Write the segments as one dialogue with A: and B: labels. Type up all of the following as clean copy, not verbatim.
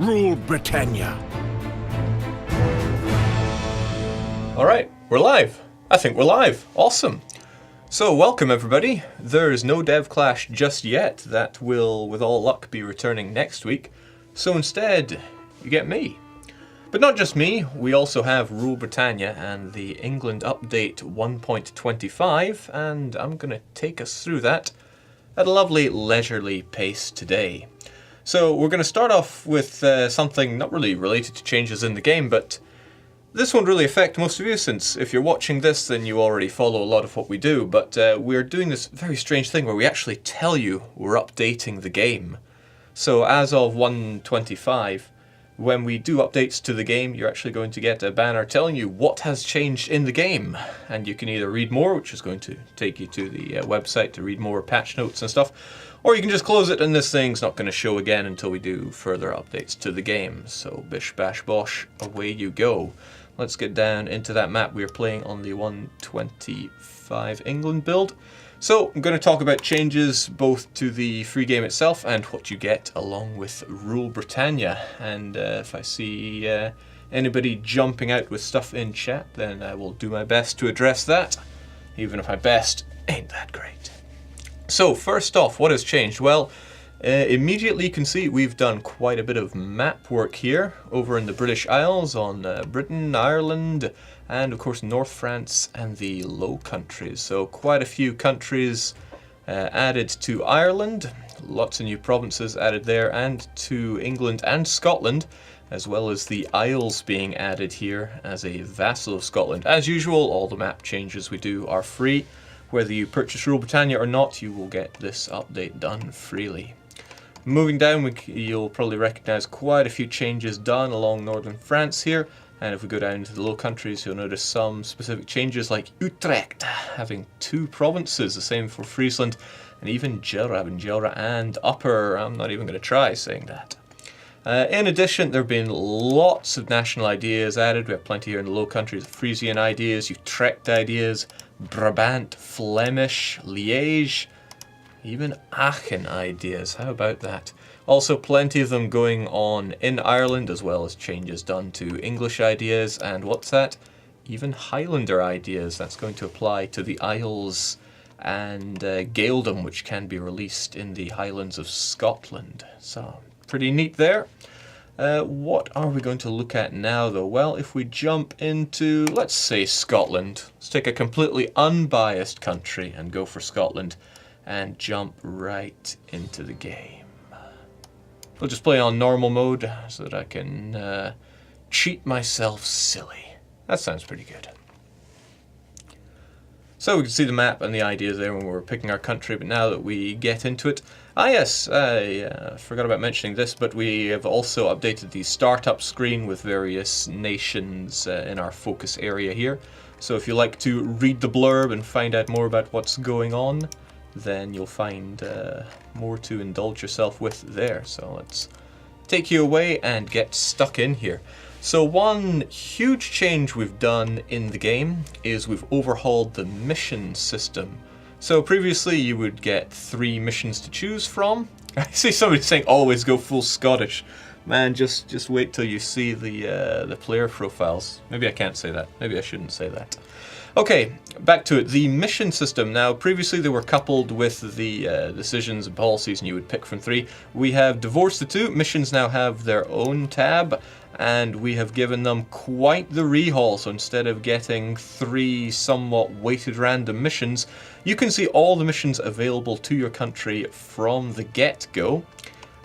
A: rule Britannia.
B: Alright, we're live. I think we're live. Awesome. So welcome everybody. There's no dev clash just yet. That will, with all luck, be returning next week. So instead, you get me. But not just me, we also have Rule Britannia and the England Update 1.25, and I'm going to take us through that at a lovely leisurely pace today. So we're going to start off with something not really related to changes in the game, but this won't really affect most of you, since if you're watching this then you already follow a lot of what we do, but we're doing this very strange thing where we actually tell you we're updating the game. So as of 1.25, when we do updates to the game, you're actually going to get a banner telling you what has changed in the game. And you can either read more, which is going to take you to the website to read more patch notes and stuff, or you can just close it and this thing's not going to show again until we do further updates to the game. So bish bash bosh, away you go. Let's get down into that map. We're playing on the 1.25 England build. So I'm going to talk about changes both to the free game itself and what you get along with Rule Britannia. And if I see anybody jumping out with stuff in chat, then I will do my best to address that, even if my best ain't that great. So first off, what has changed? Well, immediately you can see we've done quite a bit of map work here over in the British Isles on Britain, Ireland, and of course North France and the Low Countries. So quite a few countries added to Ireland, lots of new provinces added there, and to England and Scotland, as well as the Isles being added here as a vassal of Scotland. As usual, all the map changes we do are free. Whether you purchase Rule Britannia or not, you will get this update done freely. Moving down, you'll probably recognise quite a few changes done along northern France here. And if we go down into the Low Countries, you'll notice some specific changes like Utrecht having 2 provinces, the same for Friesland, and even Jura and Upper. I'm not even going to try saying that. In addition, there have been lots of national ideas added. We have plenty here in the Low Countries, Frisian ideas, Utrecht ideas, Brabant, Flemish, Liège, even Aachen ideas. How about that? Also plenty of them going on in Ireland, as well as changes done to English ideas, and what's that? Even Highlander ideas. That's going to apply to the Isles and Gaeldom, which can be released in the Highlands of Scotland. So, pretty neat there. What are we going to look at now though? Well, if we jump into, let's say, Scotland. Let's take a completely unbiased country and go for Scotland and jump right into the game. We'll just play on normal mode so that I can cheat myself silly. That sounds pretty good. So we can see the map and the ideas there when we were picking our country, but now that we get into it... yes, I forgot about mentioning this, but we have also updated the startup screen with various nations in our focus area here. So if you like to read the blurb and find out more about what's going on, then you'll find more to indulge yourself with there. So let's take you away and get stuck in here. So one huge change we've done in the game is we've overhauled the mission system. So previously you would get 3 missions to choose from. I see somebody saying always go full Scottish. Man, just wait till you see the player profiles. Maybe I can't say that. Maybe I shouldn't say that. Okay, back to it. The mission system. Now, previously they were coupled with the decisions and policies, and you would pick from 3. We have divorced the 2. Missions now have their own tab, and we have given them quite the rehaul. So instead of getting 3 somewhat weighted random missions, you can see all the missions available to your country from the get-go.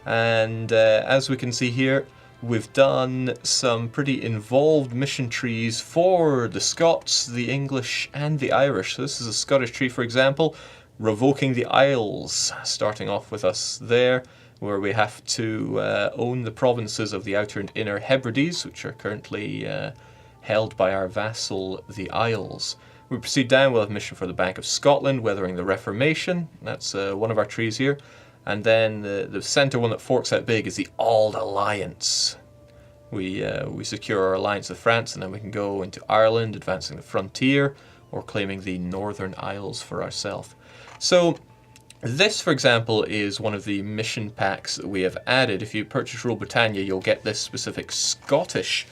B: And as we can see here, we've done some pretty involved mission trees for the Scots, the English, and the Irish. So this is a Scottish tree, for example, revoking the Isles, starting off with us there, where we have to own the provinces of the Outer and Inner Hebrides, which are currently held by our vassal, the Isles. We proceed down, we'll have a mission for the Bank of Scotland, weathering the Reformation. That's one of our trees here. And then the centre one that forks out big is the Auld Alliance. We secure our alliance with France, and then we can go into Ireland, advancing the frontier, or claiming the Northern Isles for ourselves. So This, for example, is one of the mission packs that we have added. If you purchase Rule Britannia, you'll get this specific Scottish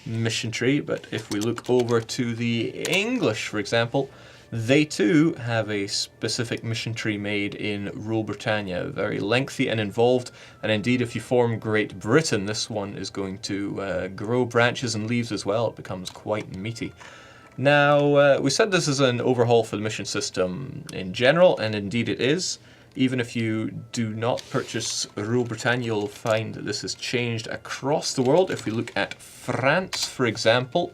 B: mission tree, but if we look over to the English, for example, they too have a specific mission tree made in Rule Britannia, very lengthy and involved, and indeed if you form Great Britain, this one is going to grow branches and leaves as well. It becomes quite meaty. Now, we said this is an overhaul for the mission system in general, and indeed it is. Even if you do not purchase Rule Britannia, you'll find that this has changed across the world. If we look at France, for example,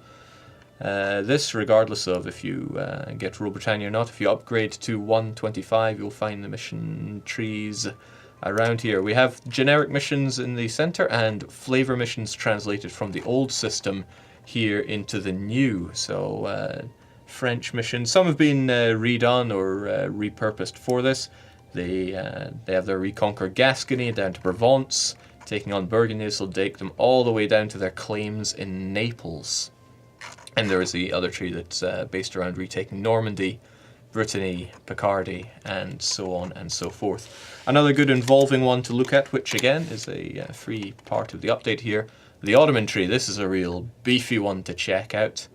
B: this, regardless of if you get Rule Britannia or not, if you upgrade to 125, you'll find the mission trees around here. We have generic missions in the center and flavor missions translated from the old system here into the new. So French missions, some have been redone or repurposed for this. They have their Reconquer Gascony down to Provence, taking on Burgundy. This will take them all the way down to their claims in Naples. And there is the other tree that's based around retaking Normandy, Brittany, Picardy, and so on and so forth. Another good involving one to look at, which again is a free part of the update here, the Ottoman tree. This is a real beefy one to check out,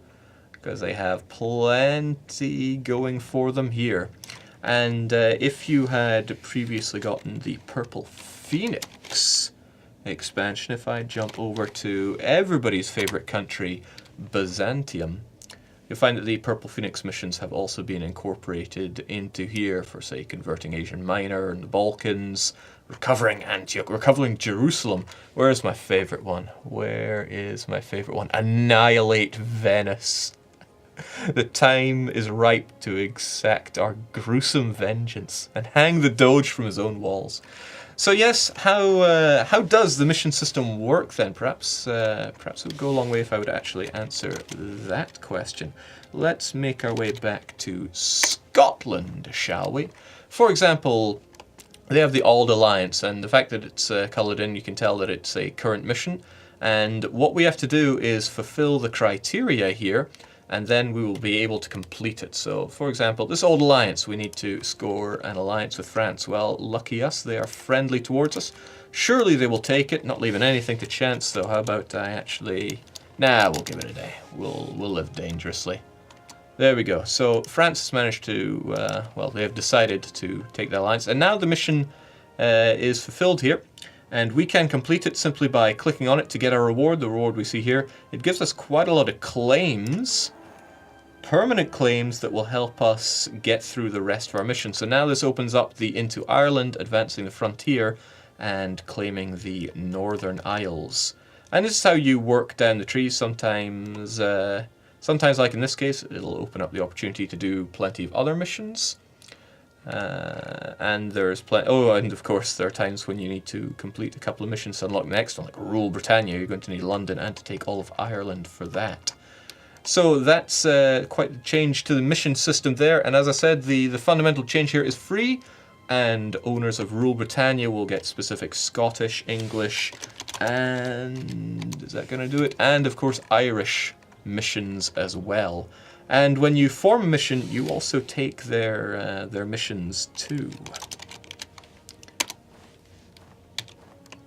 B: because they have plenty going for them here. And if you had previously gotten the Purple Phoenix expansion, if I jump over to everybody's favorite country, Byzantium, you'll find that the Purple Phoenix missions have also been incorporated into here for, say, converting Asian Minor and the Balkans, recovering Antioch, recovering Jerusalem. Where's my favorite one? Where is my favorite one? Annihilate Venice. The time is ripe to exact our gruesome vengeance and hang the Doge from his own walls. So yes, how does the mission system work then? Perhaps it would go a long way if I would actually answer that question. Let's make our way back to Scotland, shall we? For example, they have the Auld Alliance, and the fact that it's coloured in, you can tell that it's a current mission. And what we have to do is fulfill the criteria here, and then we will be able to complete it. So, for example, this Old Alliance, we need to score an alliance with France. Well, lucky us, they are friendly towards us. Surely they will take it, not leaving anything to chance, though. How about I actually... Nah, we'll give it a day. We'll live dangerously. There we go. So, France has managed to... well, they have decided to take the alliance. And now the mission is fulfilled here. And we can complete it simply by clicking on it to get our reward. The reward we see here. It gives us quite a lot of claims. Permanent claims that will help us get through the rest of our mission. So now this opens up the Into Ireland, advancing the frontier, and claiming the Northern Isles. And this is how you work down the trees. Sometimes, like in this case, it'll open up the opportunity to do plenty of other missions. And there's plenty. Oh, and of course there are times when you need to complete a couple of missions to unlock the next one, like Rule Britannia. You're going to need London and to take all of Ireland for that. So that's quite a change to the mission system there. And as I said, the fundamental change here is free, and owners of Rule Britannia will get specific Scottish, English, and is that going to do it? And of course Irish missions as well. And when you form a mission, you also take their missions too.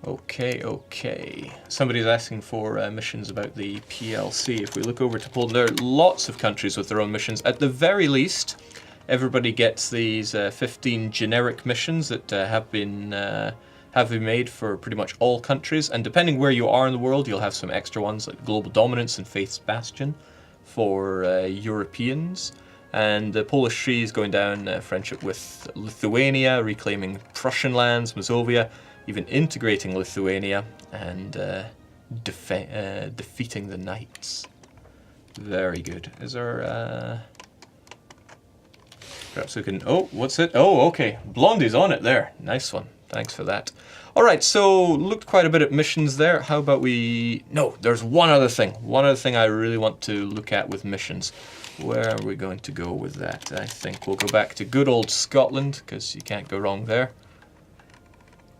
B: Okay. Somebody's asking for missions about the PLC. If we look over to Poland, there are lots of countries with their own missions. At the very least, everybody gets these 15 generic missions that have been made for pretty much all countries. And depending where you are in the world, you'll have some extra ones like Global Dominance and Faith's Bastion for Europeans. And the Polish tree is going down friendship with Lithuania, reclaiming Prussian lands, Mazovia, even integrating Lithuania, and defeating the Knights. Very good. Is there... perhaps we can... Oh, what's it? Oh, okay. Blondie's on it there. Nice one. Thanks for that. Alright, so looked quite a bit at missions there. How about we... No, there's one other thing. One other thing I really want to look at with missions. Where are we going to go with that? I think we'll go back to good old Scotland, because you can't go wrong there.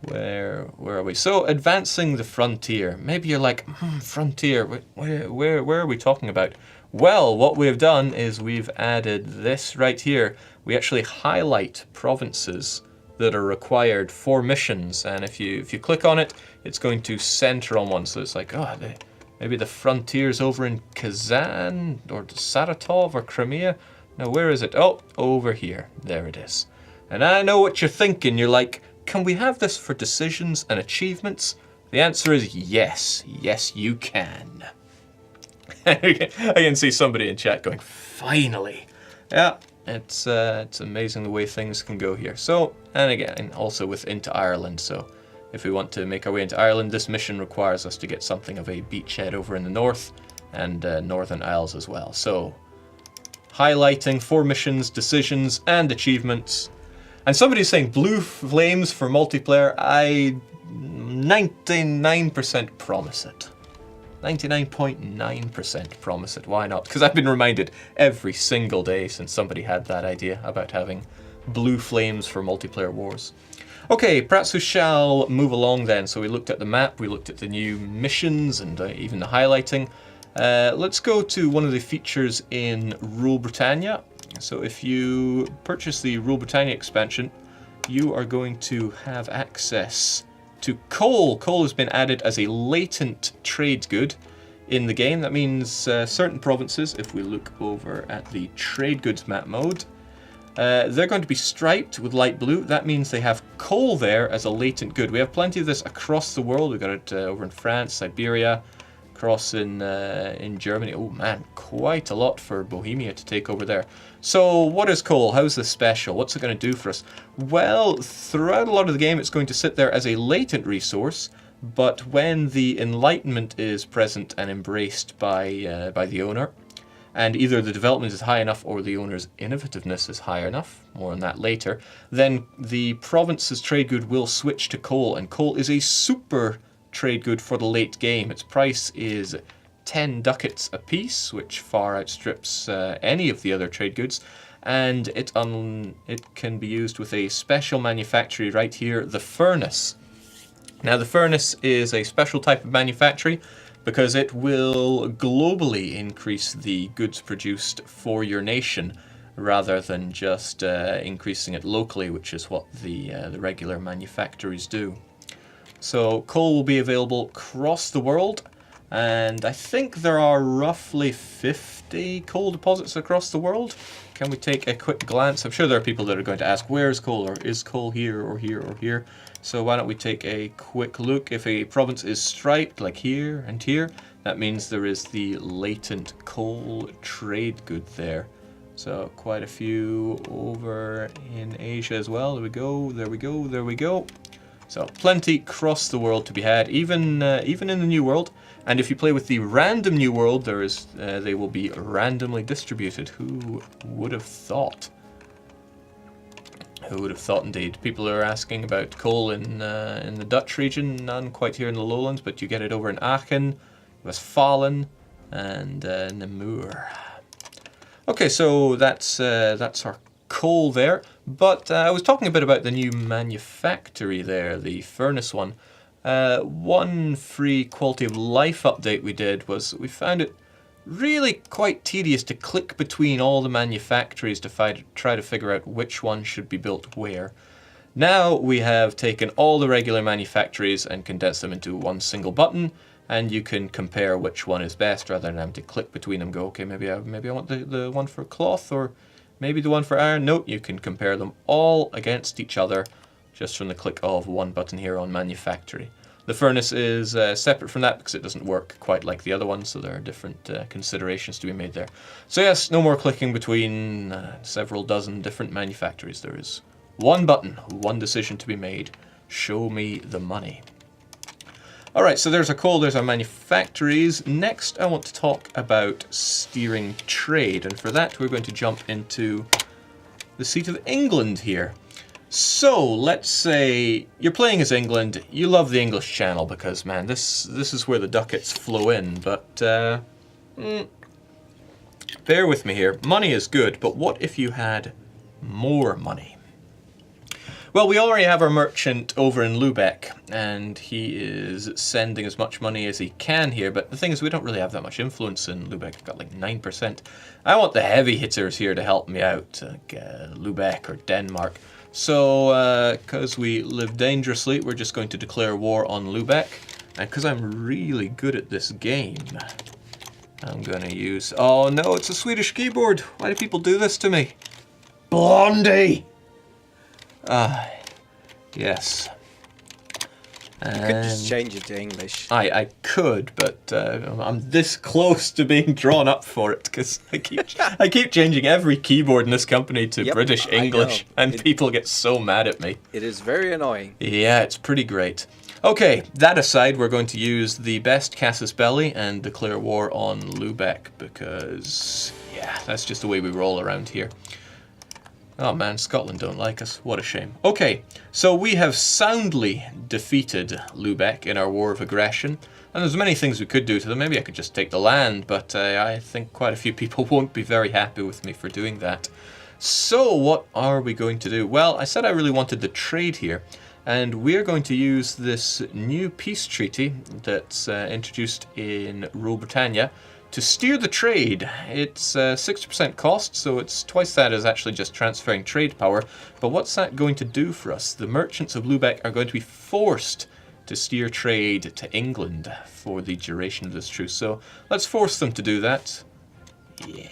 B: Where are we? So, advancing the frontier. Maybe you're like, frontier, where are we talking about? Well, what we've done is we've added this right here. We actually highlight provinces that are required for missions, and if you click on it, it's going to center on one. So it's like, oh, maybe the frontier's over in Kazan or Saratov or Crimea. Now where is it? Oh, over here. There it is. And I know what you're thinking. You're like, can we have this for decisions and achievements? The answer is yes. Yes, you can. I can see somebody in chat going, finally. Yeah, it's amazing the way things can go here. So, and again, also with into Ireland. So if we want to make our way into Ireland, this mission requires us to get something of a beachhead over in the north and Northern Isles as well. So highlighting 4 missions, decisions, and achievements. And somebody's saying blue flames for multiplayer. I 99% promise it. 99.9% promise it. Why not? Because I've been reminded every single day since somebody had that idea about having blue flames for multiplayer wars. Okay, perhaps we shall move along then. So we looked at the map, we looked at the new missions and even the highlighting. Let's go to one of the features in Rule Britannia. So if you purchase the Rule Britannia expansion, you are going to have access to coal. Coal has been added as a latent trade good in the game. That means certain provinces, if we look over at the trade goods map mode, they're going to be striped with light blue. That means they have coal there as a latent good. We have plenty of this across the world. We've got it over in France, Siberia, across in Germany. Oh man, quite a lot for Bohemia to take over there. So what is coal? How's this special? What's it going to do for us? Well, throughout a lot of the game, it's going to sit there as a latent resource, but when the Enlightenment is present and embraced by the owner, and either the development is high enough or the owner's innovativeness is high enough, more on that later, then the province's trade good will switch to coal, and coal is a super trade good for the late game. Its price is 10 ducats a piece, which far outstrips any of the other trade goods, and it can be used with a special manufactory right here, the furnace. Now the furnace is a special type of manufactory because it will globally increase the goods produced for your nation rather than just increasing it locally, which is what the regular manufactories do. So coal will be available across the world, and I think there are roughly 50 coal deposits across the world. Can we take a quick glance? I'm sure there are people that are going to ask, where's coal, or is coal here, or here, or here? So why don't we take a quick look. If a province is striped, like here and here, that means there is the latent coal trade good there. So quite a few over in Asia as well. There we go, there we go, there we go. So plenty across the world to be had, even in the New World. And if you play with the random New World, they will be randomly distributed. Who would have thought? Who would have thought indeed? People are asking about coal in the Dutch region, none quite here in the lowlands, but you get it over in Aachen, Westfalen, and Namur. Okay, so that's our coal there. But I was talking a bit about the new manufactory there, the furnace one. One free quality of life update we did was we found it really quite tedious to click between all the manufactories to try to figure out which one should be built where. Now we have taken all the regular manufactories and condensed them into one single button, and you can compare which one is best rather than having to click between them and go, okay, maybe I want the one for cloth or maybe the one for iron. No, you can compare them all against each other just from the click of one button here on manufactory. The furnace is separate from that because it doesn't work quite like the other one, so there are different considerations to be made there. So yes, no more clicking between several dozen different manufactories. There is one button, one decision to be made. Show me the money. Alright, so there's our coal, there's our manufactories. Next, I want to talk about steering trade, and for that we're going to jump into the seat of England here. So, let's say you're playing as England, you love the English Channel because, man, this is where the ducats flow in, but bear with me here. Money is good, but what if you had more money? Well, we already have our merchant over in Lubeck, and he is sending as much money as he can here, but the thing is we don't really have that much influence in Lubeck. We've got like 9%. I want the heavy hitters here to help me out, like Lubeck or Denmark. So, because we live dangerously, we're just going to declare war on Lubeck. And because I'm really good at this game, I'm going to use... Oh no, it's a Swedish keyboard! Why do people do this to me? Blondie! Yes.
A: You could just change it to English.
B: I could, but I'm this close to being drawn up for it because I keep changing every keyboard in this company to British English, and people get so mad at me.
A: It is very annoying.
B: Yeah, it's pretty great. Okay, that aside, we're going to use the best casus belli and declare war on Lubeck because, yeah, that's just the way we roll around here. Oh man, Scotland don't like us. What a shame. Okay, so we have soundly defeated Lubeck in our war of aggression. And there's many things we could do to them. Maybe I could just take the land, but I think quite a few people won't be very happy with me for doing that. So what are we going to do? Well, I said I really wanted the trade here. And we're going to use this new peace treaty that's introduced in Rule Britannia to steer the trade. It's 60% cost, so it's twice that as actually just transferring trade power. But what's that going to do for us? The merchants of Lubeck are going to be forced to steer trade to England for the duration of this truce. So let's force them to do that. Yeah.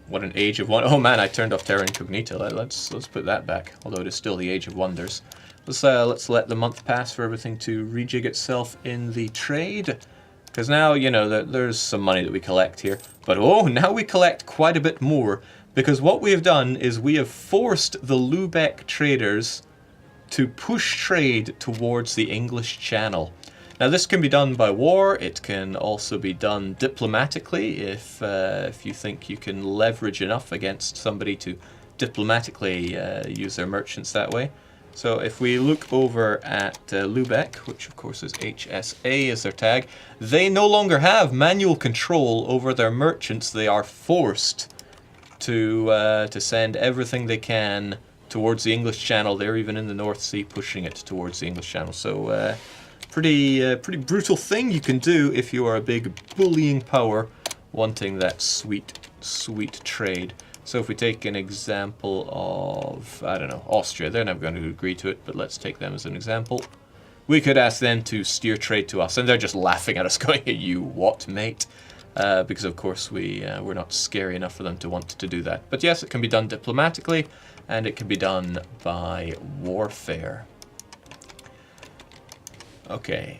B: What an age of wonder. Oh man, I turned off Terra Incognita. Let's put that back, although it is still the age of wonders. Let's let the month pass for everything to rejig itself in the trade. Because now, you know, there's some money that we collect here. But oh, now we collect quite a bit more. Because what we have done is we have forced the Lubeck traders to push trade towards the English Channel. Now this can be done by war, it can also be done diplomatically if you think you can leverage enough against somebody to diplomatically use their merchants that way. So if we look over at Lubeck, which of course is HSA as their tag, they no longer have manual control over their merchants. They are forced to send everything they can towards the English Channel. They're even in the North Sea pushing it towards the English Channel. So pretty brutal thing you can do if you are a big bullying power wanting that sweet trade. So if we take an example of, I don't know, Austria, they're never going to agree to it, but let's take them as an example. We could ask them to steer trade to us, and they're just laughing at us going, you what, mate? Because of course we're not scary enough for them to want to do that. But yes, it can be done diplomatically, and it can be done by warfare. Okay,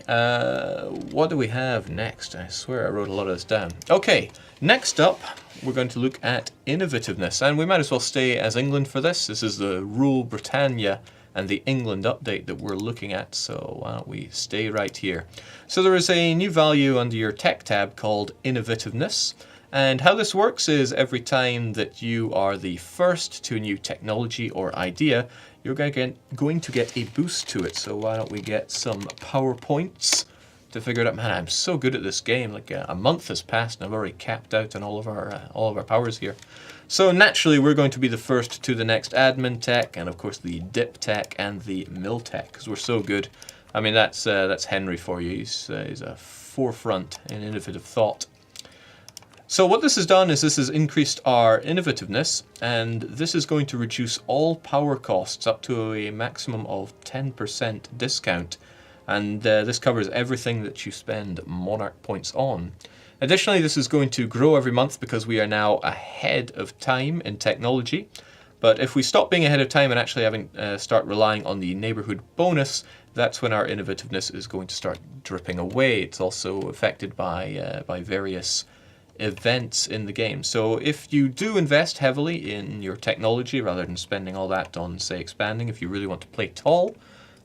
B: what do we have next? I swear I wrote a lot of this down. Okay, next up, we're going to look at innovativeness, and we might as well stay as England for this. This is the Rule Britannia and the England update that we're looking at, so why don't we stay right here. So there is a new value under your tech tab called innovativeness, and how this works is every time that you are the first to a new technology or idea, you're going to get a boost to it. So why don't we get some PowerPoints to figure it out. Man, I'm so good at this game. Like a month has passed and I've already capped out on all of our powers here. So naturally we're going to be the first to the next admin tech, and of course the dip tech and the mill tech, because we're so good. I mean, that's Henry for you. He's a forefront in innovative thought. So what this has done is this has increased our innovativeness, and this is going to reduce all power costs up to a maximum of 10% discount. And this covers everything that you spend Monarch points on. Additionally, this is going to grow every month because we are now ahead of time in technology. But if we stop being ahead of time and actually start relying on the neighborhood bonus, that's when our innovativeness is going to start dripping away. It's also affected by various events in the game. So if you do invest heavily in your technology rather than spending all that on, say, expanding, if you really want to play tall,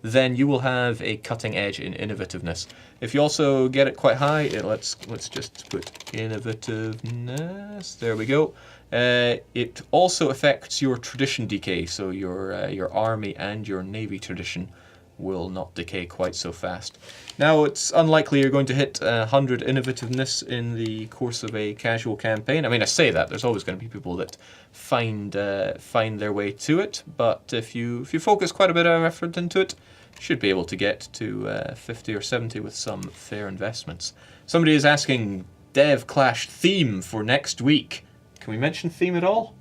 B: then you will have a cutting edge in innovativeness. If you also get it quite high, let's just put innovativeness, there we go. It also affects your tradition decay, so your army and your navy tradition will not decay quite so fast. Now, it's unlikely you're going to hit 100 innovativeness in the course of a casual campaign. I mean, I say that, there's always going to be people that find their way to it, but if you focus quite a bit of effort into it, you should be able to get to 50 or 70 with some fair investments. Somebody is asking, Dev Clash theme for next week. Can we mention theme at all?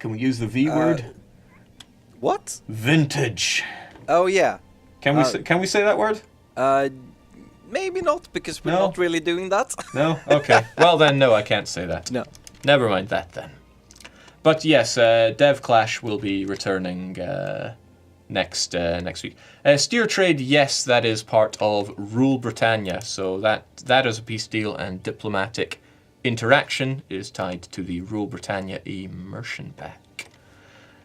B: Can we use the V word?
A: What?
B: Vintage.
A: Oh yeah.
B: Can we say that word?
A: Maybe not, because we're
B: No?
A: not really doing that.
B: No? Okay. Well then, no, I can't say that.
A: No.
B: Never mind that then. But yes, Dev Clash will be returning next week. Steer Trade, yes, that is part of Rule Britannia, so that is a peace deal, and diplomatic interaction is tied to the Rule Britannia immersion pack.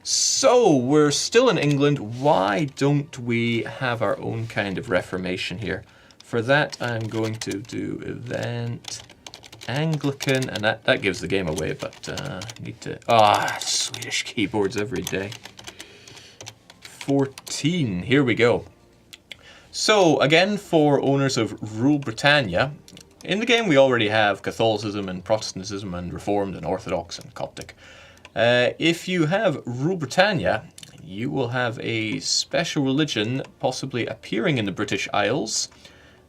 B: So we're still in England. Why don't we have our own kind of Reformation here? For that, I'm going to do event Anglican, and that gives the game away, but need to... Swedish keyboards every day. 14, here we go. So, again, for owners of Rule Britannia, in the game we already have Catholicism and Protestantism and Reformed and Orthodox and Coptic. If you have Rule Britannia, you will have a special religion possibly appearing in the British Isles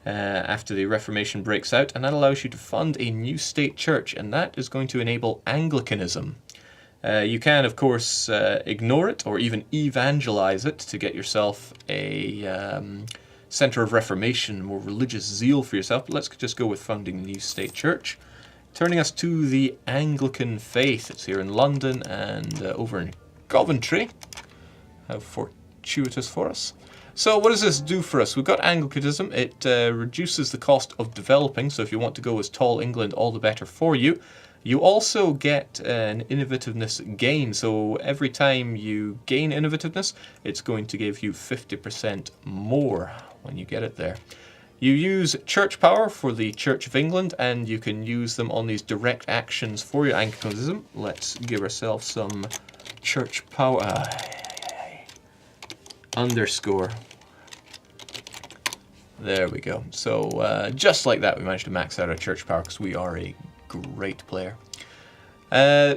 B: after the Reformation breaks out, and that allows you to fund a new state church, and that is going to enable Anglicanism. You can, of course, ignore it or even evangelize it to get yourself a centre of reformation, more religious zeal for yourself, but let's just go with founding the new state church. Turning us to the Anglican faith. It's here in London and over in Coventry. How fortuitous for us. So what does this do for us? We've got Anglicanism. It reduces the cost of developing, so if you want to go as Tall England, all the better for you. You also get an innovativeness gain, so every time you gain innovativeness, it's going to give you 50% more when you get it there. You use church power for the Church of England, and you can use them on these direct actions for your Anglicanism. Let's give ourselves some church power. Underscore. There we go. So just like that, we managed to max out our church power because we are a great player.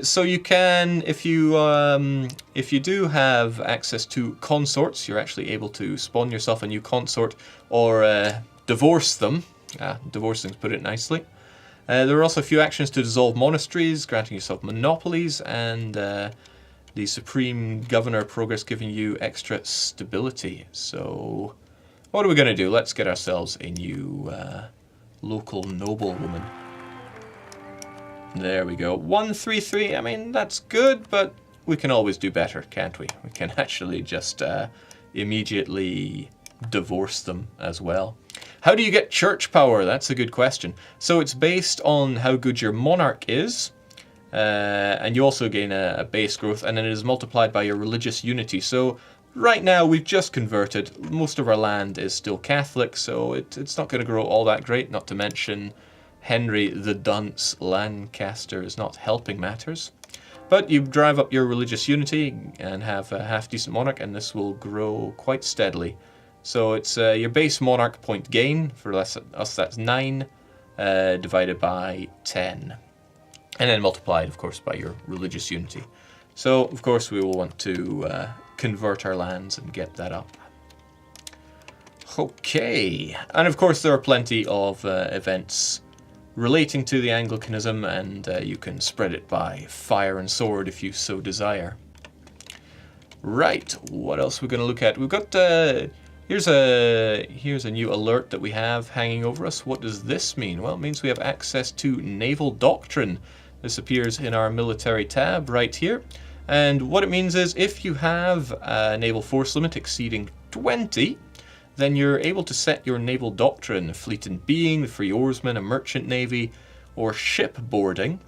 B: So you can, if you do have access to consorts, you're actually able to spawn yourself a new consort or divorce them. Divorcing, to put it nicely. There are also a few actions to dissolve monasteries, granting yourself monopolies, and the Supreme Governor progress giving you extra stability. So what are we going to do? Let's get ourselves a new local noblewoman. There we go. 133. I mean, that's good, but we can always do better, can't we? We can actually just immediately divorce them as well. How do you get church power? That's a good question. So it's based on how good your monarch is, and you also gain a base growth, and then it is multiplied by your religious unity. So right now we've just converted. Most of our land is still Catholic, so it's not going to grow all that great, not to mention Henry the Dunce Lancaster is not helping matters. But you drive up your religious unity and have a half-decent monarch, and this will grow quite steadily. So it's your base monarch point gain. For us that's 9 divided by 10. And then multiplied, of course, by your religious unity. So, of course, we will want to convert our lands and get that up. Okay. And, of course, there are plenty of events relating to the Anglicanism, and you can spread it by fire and sword if you so desire. Right, what else are we going to look at? We've got, here's a new alert that we have hanging over us. What does this mean? Well, it means we have access to naval doctrine. This appears in our military tab right here. And what it means is if you have a naval force limit exceeding 20, then you're able to set your naval doctrine, fleet and being, the free oarsman, a merchant navy, or shipboarding.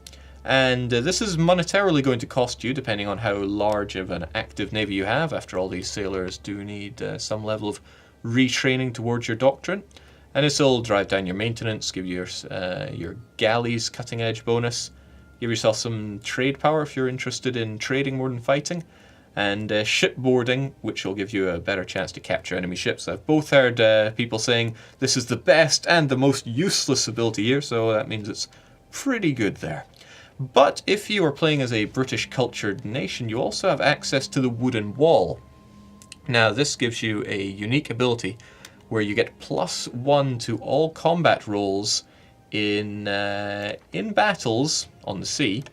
B: And this is monetarily going to cost you, depending on how large of an active navy you have. After all, these sailors do need some level of retraining towards your doctrine. And this will drive down your maintenance, give you your galleys cutting edge bonus, give yourself some trade power if you're interested in trading more than fighting, and shipboarding, which will give you a better chance to capture enemy ships. I've both heard people saying this is the best and the most useless ability here, so that means it's pretty good there. But if you are playing as a British cultured nation, you also have access to the wooden wall. Now this gives you a unique ability where you get +1 to all combat rolls in battles on the sea,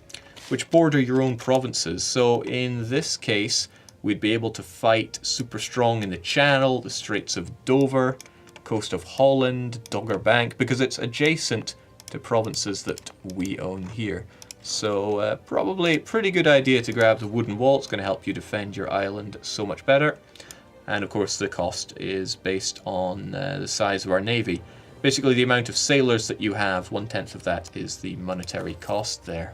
B: which border your own provinces. So in this case, we'd be able to fight super strong in the Channel, the Straits of Dover, coast of Holland, Dogger Bank, because it's adjacent to provinces that we own here. So probably a pretty good idea to grab the wooden wall. It's going to help you defend your island so much better. And of course the cost is based on the size of our navy. Basically the amount of sailors that you have, 1/10 of that is the monetary cost there.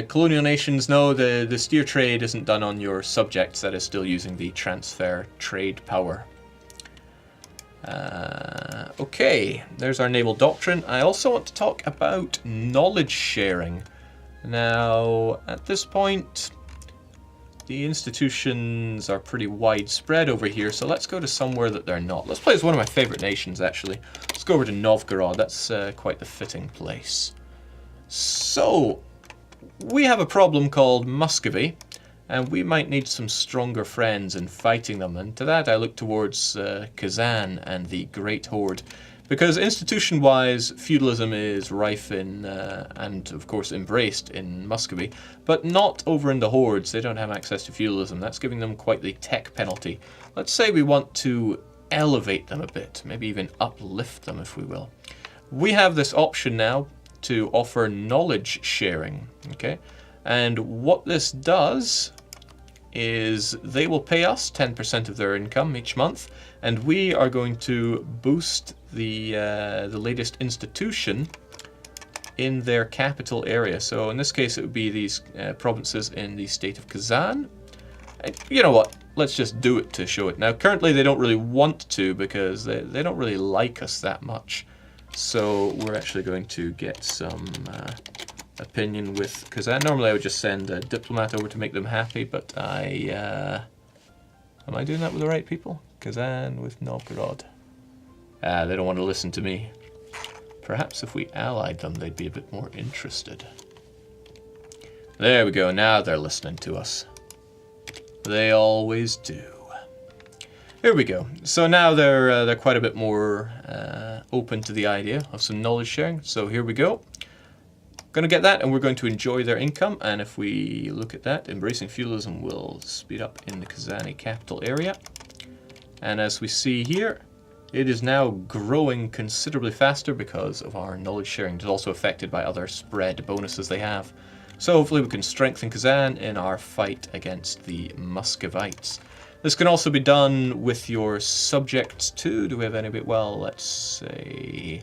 B: Colonial nations, no, the steer trade isn't done on your subjects. That is still using the transfer trade power. Okay, there's our naval doctrine. I also want to talk about knowledge sharing. Now, at this point, the institutions are pretty widespread over here, so let's go to somewhere that they're not. Let's play as one of my favorite nations, actually. Let's go over to Novgorod. That's quite the fitting place. So, we have a problem called Muscovy, and we might need some stronger friends in fighting them. And to that I look towards Kazan and the Great Horde. Because institution-wise, feudalism is rife in, and of course embraced in Muscovy, but not over in the Hordes. They don't have access to feudalism. That's giving them quite the tech penalty. Let's say we want to elevate them a bit, maybe even uplift them if we will. We have this option now to offer knowledge sharing, okay? And what this does is they will pay us 10% of their income each month, and we are going to boost the latest institution in their capital area. So in this case it would be these provinces in the state of Kazan. And you know what, let's just do it to show it. Now currently they don't really want to because they don't really like us that much. So we're actually going to get some opinion with Kazan. Normally I would just send a diplomat over to make them happy, but am I doing that with the right people? Kazan with Novgorod. They don't want to listen to me. Perhaps if we allied them, they'd be a bit more interested. There we go, now they're listening to us. They always do. Here we go. So now they're quite a bit more open to the idea of some knowledge sharing. So here we go. Going to get that, and we're going to enjoy their income. And if we look at that, embracing feudalism will speed up in the Kazani capital area. And as we see here, it is now growing considerably faster because of our knowledge sharing. It's also affected by other spread bonuses they have. So hopefully we can strengthen Kazan in our fight against the Muscovites. This can also be done with your subjects too. Do we have any bit? Well, let's say...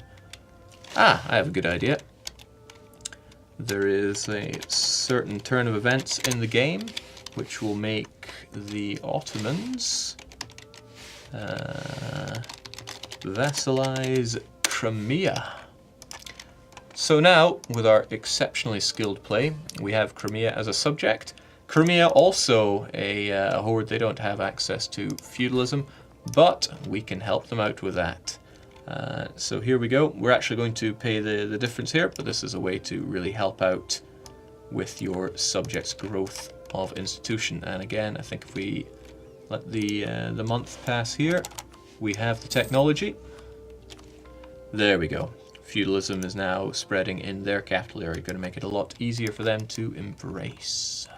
B: I have a good idea. There is a certain turn of events in the game which will make the Ottomans vassalize Crimea. So now, with our exceptionally skilled play, we have Crimea as a subject. Crimea also a horde. They don't have access to feudalism, but we can help them out with that. So here we go. We're actually going to pay the difference here, but this is a way to really help out with your subjects' growth of institution. And again, I think if we let the month pass here, we have the technology. There we go. Feudalism is now spreading in their capital area. Going to make it a lot easier for them to embrace.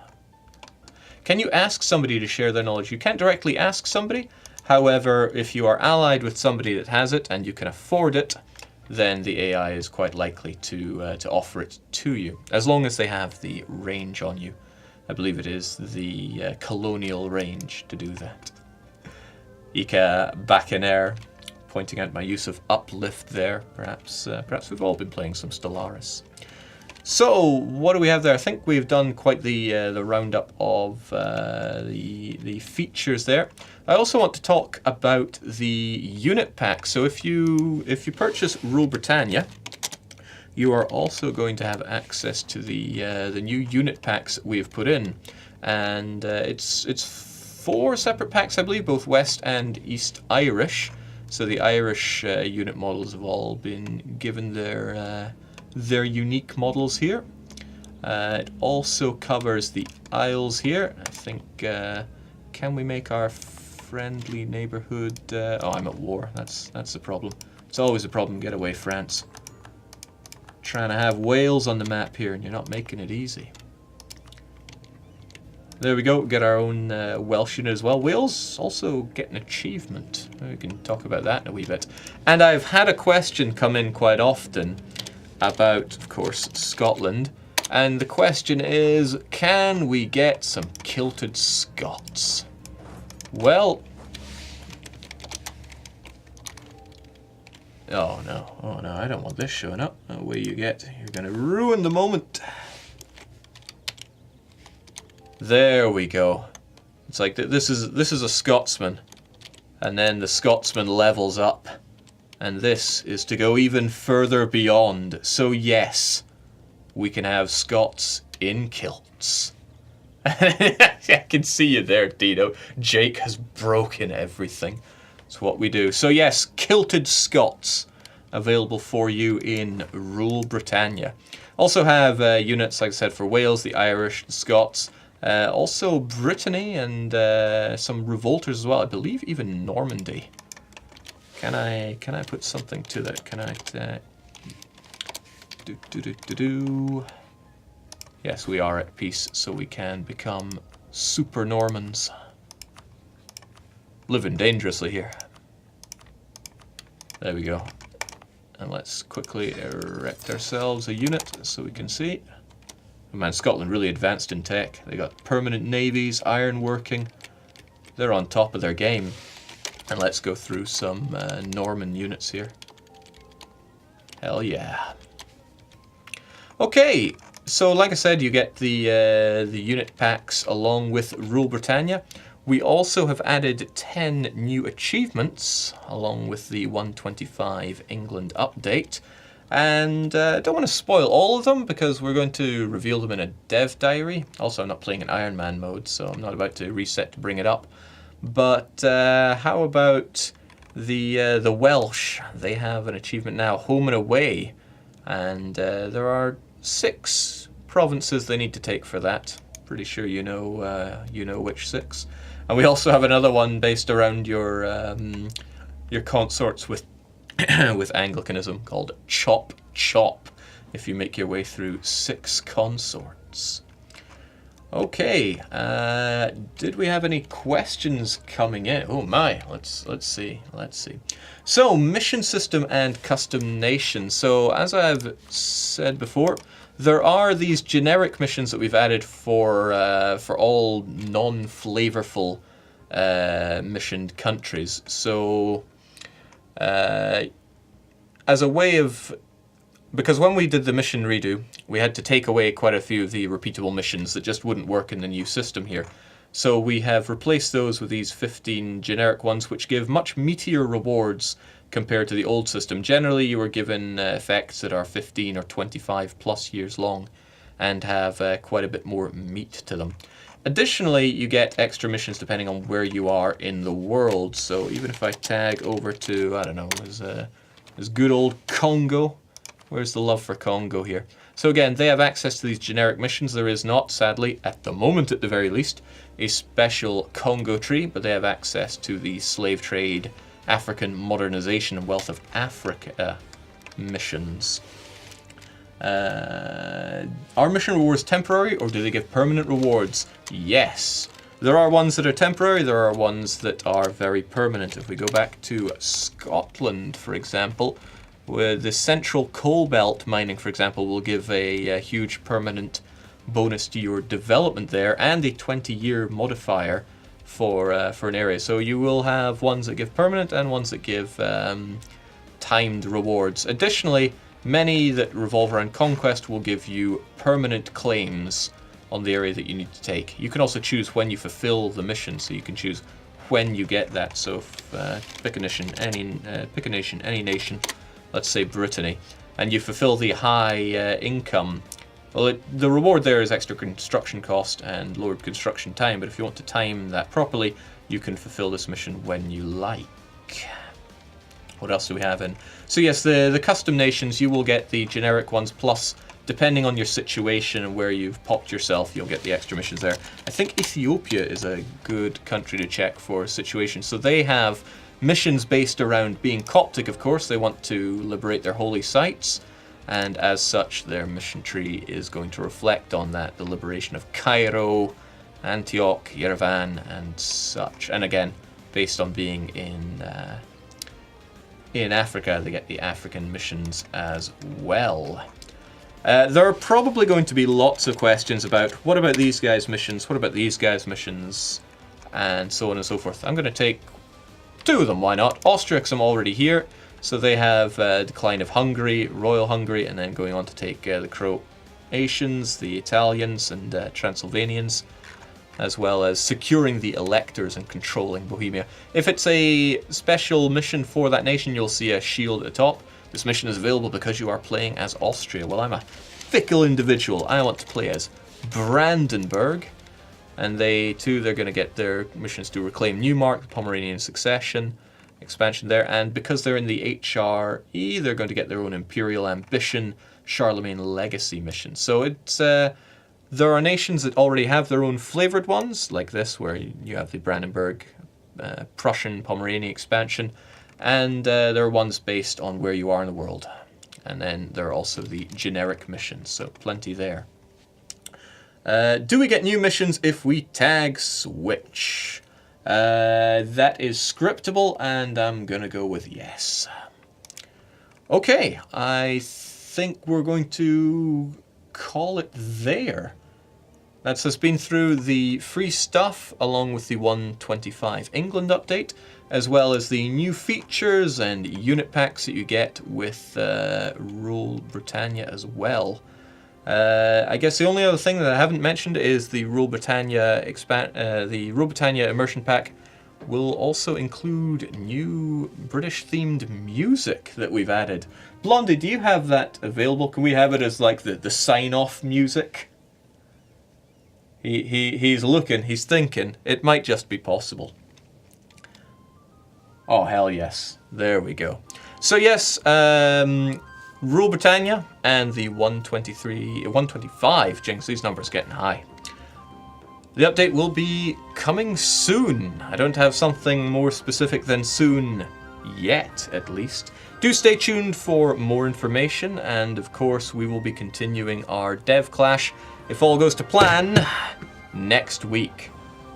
B: Can you ask somebody to share their knowledge? You can't directly ask somebody. However, if you are allied with somebody that has it and you can afford it, then the AI is quite likely to offer it to you, as long as they have the range on you. I believe it is the colonial range to do that. Ika Bakaner, pointing out my use of uplift there. Perhaps we've all been playing some Stellaris. So, what do we have there? I think we've done quite the roundup of the features there. I also want to talk about the unit pack. So if you purchase Rule Britannia, you are also going to have access to the new unit packs that we have put in, and it's 4 separate packs, I believe, both West and East Irish. So the Irish unit models have all been given their unique models here. It also covers the Isles here. I think, can we make our friendly neighborhood... oh, I'm at war. That's the problem. It's always a problem. Get away, France. trying to have Wales on the map here, and you're not making it easy. There we go, get our own Welsh unit as well. Wales also get an achievement. We can talk about that in a wee bit. And I've had a question come in quite often about, of course, Scotland. And the question is, can we get some kilted Scots? Well... oh no, I don't want this showing up. Away you get. You're going to ruin the moment. There we go. It's like this is a Scotsman, and then the Scotsman levels up, and this is to go even further beyond. So yes, we can have Scots in kilts. I can see you there, Dino. Jake has broken everything. That's what we do. So yes, kilted Scots available for you in Rule Britannia. Also have units, like I said, for Wales, the Irish, the Scots. Also Brittany and some revolters as well. I believe even Normandy. Can I put something to that? Can I? Yes, we are at peace, so we can become super Normans. Living dangerously here. There we go. And let's quickly erect ourselves a unit so we can see. Oh man, Scotland really advanced in tech. They got permanent navies, ironworking. They're on top of their game. And let's go through some Norman units here. Hell yeah. Okay, so like I said, you get the unit packs along with Rule Britannia. We also have added 10 new achievements along with the 125 England update. And I don't want to spoil all of them because we're going to reveal them in a dev diary. Also, I'm not playing in Iron Man mode, so I'm not about to reset to bring it up. But how about the Welsh? They have an achievement now, Home and Away. And there are 6 provinces they need to take for that. Pretty sure you know which 6. And we also have another one based around your consorts with with Anglicanism called Chop Chop, if you make your way through 6 consorts. Okay, did we have any questions coming in? Oh my, let's see. So, mission system and custom nation. So, as I've said before, there are these generic missions that we've added for all non-flavorful missioned countries. So, as a way of... because when we did the mission redo, we had to take away quite a few of the repeatable missions that just wouldn't work in the new system here. So we have replaced those with these 15 generic ones, which give much meatier rewards compared to the old system. Generally, you were given effects that are 15 or 25 plus years long and have quite a bit more meat to them. Additionally, you get extra missions depending on where you are in the world. So even if I tag over to, I don't know, there's good old Congo. Where's the love for Congo here? So again, they have access to these generic missions. There is not, sadly, at the moment at the very least, a special Congo tree, but they have access to the slave trade, African modernization, and wealth of Africa missions. Are mission rewards temporary, or do they give permanent rewards? Yes. There are ones that are temporary, there are ones that are very permanent. If we go back to Scotland, for example, where the central coal belt mining, for example, will give a huge permanent bonus to your development there, and a 20-year modifier for an area. So you will have ones that give permanent and ones that give timed rewards. Additionally, many that revolve around conquest will give you permanent claims on the area that you need to take. You can also choose when you fulfill the mission, so you can choose when you get that. So if, pick a nation, any nation. Let's say Brittany, and you fulfill the high income. Well, the reward there is extra construction cost and lowered construction time, but if you want to time that properly, you can fulfill this mission when you like. What else do we have in? So yes, the custom nations, you will get the generic ones, plus depending on your situation and where you've popped yourself, you'll get the extra missions there. I think Ethiopia is a good country to check for situations. So they have missions based around being Coptic, of course. They want to liberate their holy sites. and as such their mission tree is going to reflect on that, the liberation of Cairo, Antioch, Yerevan, and such. And again, based on being in Africa, they get the African missions as well. There are probably going to be lots of questions about, what about these guys' missions, what about these guys' missions, and so on and so forth. I'm going to take 2 of them, why not? Austria, because I'm already here, so they have decline of Hungary, Royal Hungary, and then going on to take the Croatians, the Italians, and Transylvanians, as well as securing the electors and controlling Bohemia. If it's a special mission for that nation, you'll see a shield at the top. This mission is available because you are playing as Austria. Well, I'm a fickle individual. I want to play as Brandenburg. And they're going to get their missions to reclaim Neumark, the Pomeranian succession, expansion there. And because they're in the HRE, they're going to get their own imperial ambition, Charlemagne legacy mission. So it's there are nations that already have their own flavored ones, like this, where you have the Brandenburg, Prussian, Pomeranian expansion. And there are ones based on where you are in the world. And then there are also the generic missions, so plenty there. Do we get new missions if we tag switch? That is scriptable, and I'm gonna go with yes. Okay, I think we're going to call it there. That's just been through the free stuff along with the 125 England update, as well as the new features and unit packs that you get with Rule Britannia as well. I guess the only other thing that I haven't mentioned is the Rule Britannia immersion pack will also include new British-themed music that we've added. Blondie, do you have that available? Can we have it as like the sign-off music? He's looking, he's thinking. It might just be possible. Oh, hell yes. There we go. So yes, Rule Britannia and the 125, jinx, these numbers getting high. The update will be coming soon. I don't have something more specific than soon yet, at least. Do stay tuned for more information, and of course we will be continuing our Dev Clash, if all goes to plan, next week.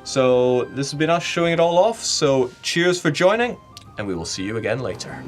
B: So this has been us showing it all off, so cheers for joining, and we will see you again later.